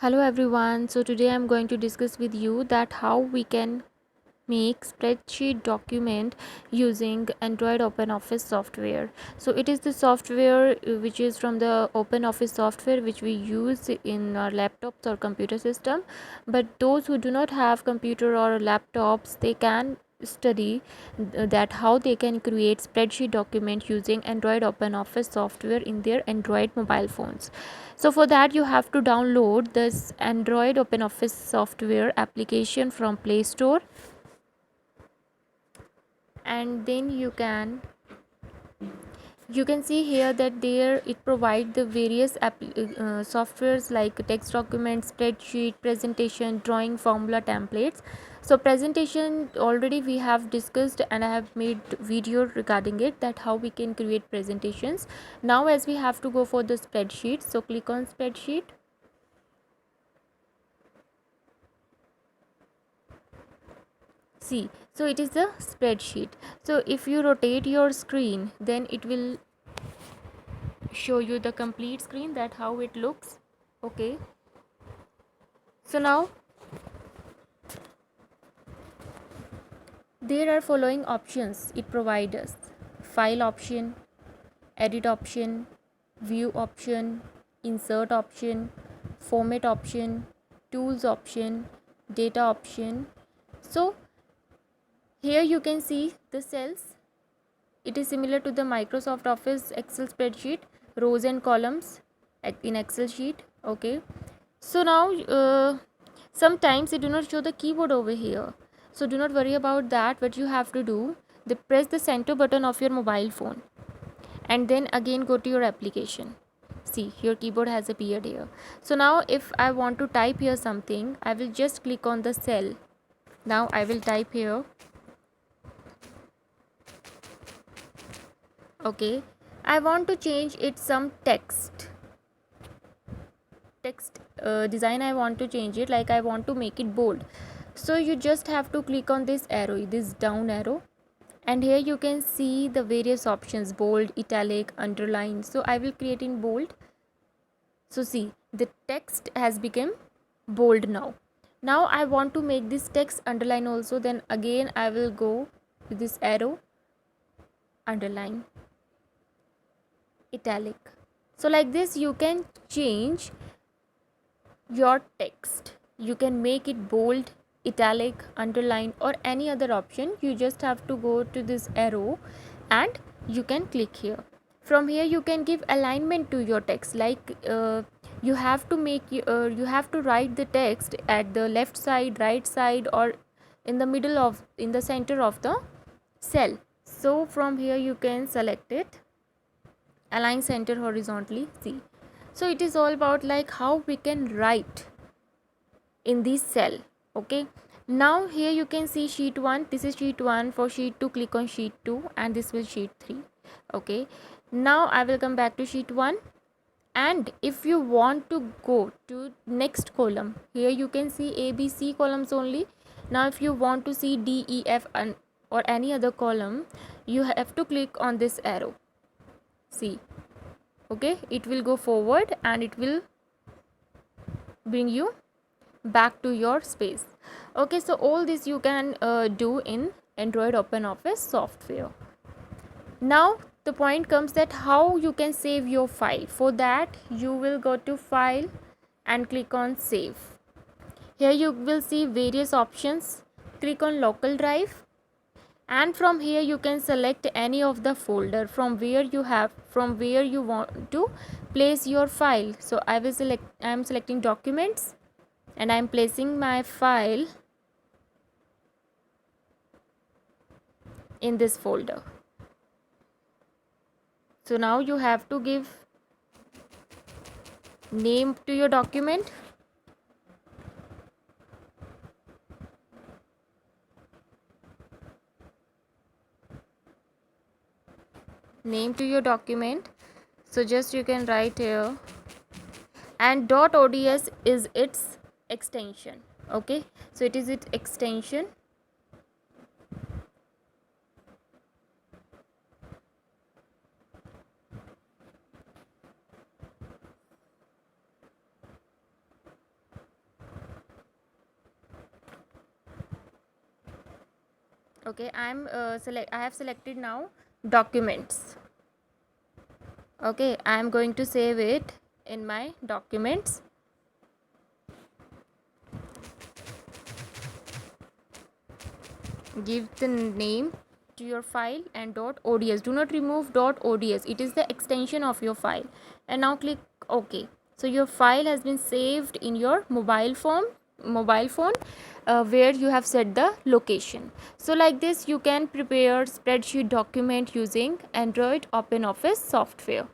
Hello everyone. So today I'm going to discuss with you that how we can make spreadsheet document using Android OpenOffice software. So it is the software which is from the OpenOffice software which we use in our laptops or computer system. But those who do not have computer or laptops, they can study that how they can create spreadsheet document using Android OpenOffice software in their Android mobile phones. So for that you have to download this Android OpenOffice software application from Play Store, and then you can see here that there it provides the various softwares like text document, spreadsheet, presentation, drawing, formula, templates. So presentation already we have discussed and I have made video regarding it, that how we can create presentations. Now as we have to go for the spreadsheet, so click on spreadsheet. See, so it is the spreadsheet. So if you rotate your screen, then it will show you the complete screen, that how it looks. Okay, so now there are following options it provides us: file option, edit option, view option, insert option, format option, tools option, data option. So here you can see the cells. It is similar to the Microsoft Office Excel spreadsheet, rows and columns in Excel sheet. Okay, so now sometimes it do not show the keyboard over here, so do not worry about that. What you have to do, press the center button of your mobile phone and then again go to your application. See, your keyboard has appeared here. So now if I want to type here something, I will just click on the cell. Now I will type here. Okay, I want to change it some text design. I want to change it, like I want to make it bold. So you just have to click on this arrow, this down arrow, and here you can see the various options: bold, italic, underline. So I will create in bold. So see, the text has become bold now. Now I want to make this text underline also, then again I will go with this arrow, underline, italic. So like this you can change your text. You can make it bold, italic, underline, or any other option. You just have to go to this arrow and you can click here. From here you can give alignment to your text, like you have to you have to write the text at the left side, right side, or in the center of the cell. So from here you can select it, align center horizontally. See, so it is all about like how we can write in this cell. Okay, now here you can see sheet 1. This is sheet 1. For sheet 2, click on sheet 2, and this will sheet 3. Okay, now I will come back to sheet 1, and if you want to go to next column, here you can see A, B, C columns only. Now if you want to see D, E, F or any other column, you have to click on this arrow. See, okay, it will go forward and it will bring you back to your space. Okay, so all this you can do in Android OpenOffice software. Now the point comes that how you can save your file. For that you will go to file and click on save. Here you will see various options. Click on local drive, and from here you can select any of the folder from where you want to place your file. So I am selecting documents and I am placing my file in this folder. So now you have to give name to your document. Name to your document. So just you can write here, and .ods is its extension. Okay, so it is its extension. Okay, I have selected now documents. Okay, I am going to save it in my documents. Give the name to your file and .ods. Do not remove .ods, it is the extension of your file. And now click OK. So your file has been saved in your mobile phone, where you have set the location. So like this you can prepare spreadsheet document using Android OpenOffice software.